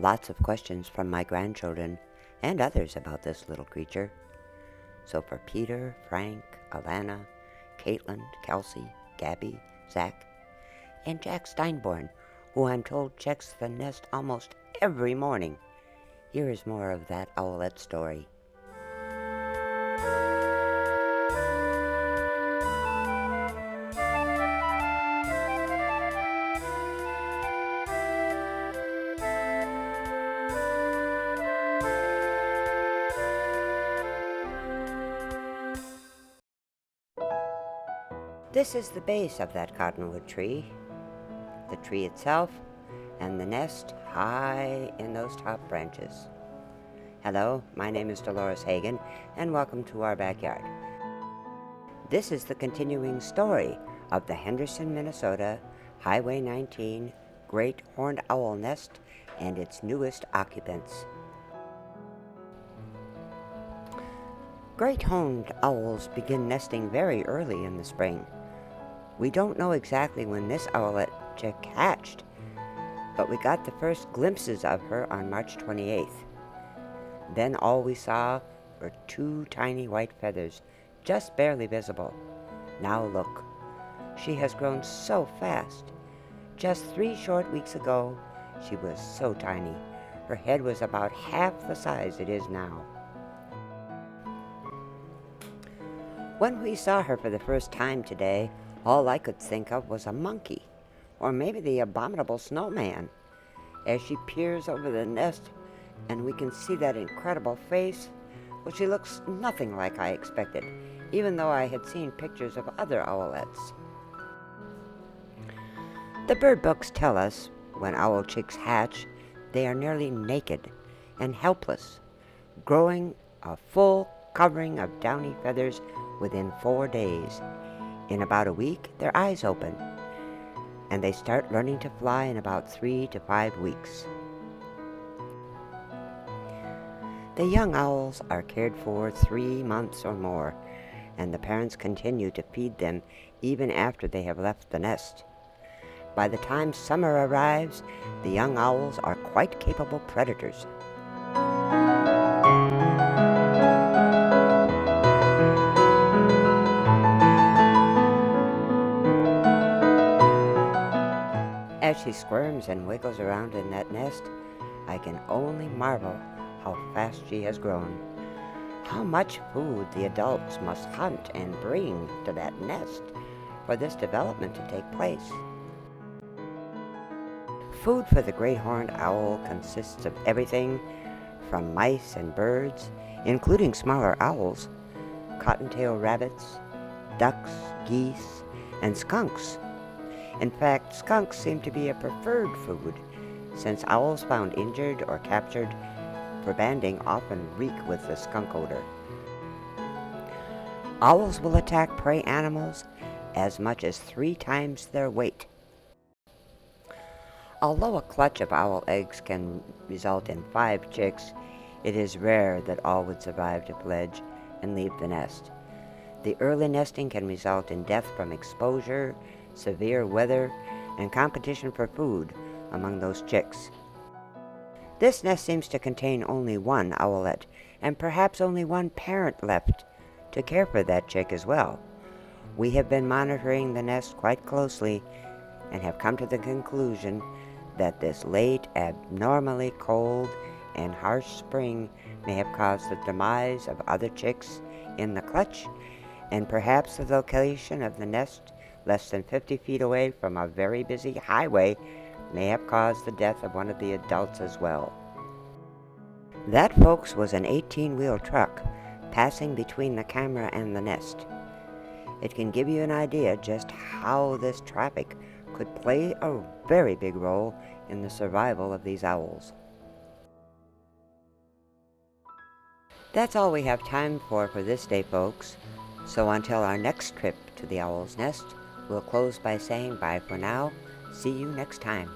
Lots of questions from my grandchildren and others about this little creature. So for Peter, Frank, Alana, Caitlin, Kelsey, Gabby, Zach, and Jack Steinborn, who I'm told checks the nest almost every morning, here is more of that Owlet story. This is the base of that cottonwood tree, the tree itself, and the nest high in those top branches. Hello, my name is Dolores Hagan, and welcome to our backyard. This is the continuing story of the Henderson, Minnesota, Highway 19 Great Horned Owl Nest and its newest occupants. Great horned owls begin nesting very early in the spring. We don't know exactly when this owlet chick hatched, but we got the first glimpses of her on March 28th. Then all we saw were two tiny white feathers, just barely visible. Now look, she has grown so fast. Just 3 short weeks ago, she was so tiny. Her head was about half the size it is now. When we saw her for the first time today, all I could think of was a monkey, or maybe the abominable snowman. As she peers over the nest, and we can see that incredible face, well, she looks nothing like I expected, even though I had seen pictures of other owlets. The bird books tell us when owl chicks hatch, they are nearly naked and helpless, growing a full covering of downy feathers within 4 days. In about a week, their eyes open, and they start learning to fly in about 3 to 5 weeks. The young owls are cared for 3 months or more, and the parents continue to feed them even after they have left the nest. By the time summer arrives, the young owls are quite capable predators. As she squirms and wiggles around in that nest, I can only marvel how fast she has grown. How much food the adults must hunt and bring to that nest for this development to take place. Food for the great horned owl consists of everything from mice and birds, including smaller owls, cottontail rabbits, ducks, geese, and skunks. In fact, skunks seem to be a preferred food, since owls found injured or captured for banding often reek with the skunk odor. Owls will attack prey animals as much as 3 times their weight. Although a clutch of owl eggs can result in 5 chicks, it is rare that all would survive to fledge and leave the nest. The early nesting can result in death from exposure, severe weather, and competition for food among those chicks. This nest seems to contain only one owlet, and perhaps only one parent left to care for that chick as well. We have been monitoring the nest quite closely and have come to the conclusion that this late, abnormally cold and harsh spring may have caused the demise of other chicks in the clutch, and perhaps the location of the nest less than 50 feet away from a very busy highway may have caused the death of one of the adults as well. That, folks, was an 18-wheel truck passing between the camera and the nest. It can give you an idea just how this traffic could play a very big role in the survival of these owls. That's all we have time for this day, folks. So until our next trip to the owl's nest, we'll close by saying bye for now. See you next time.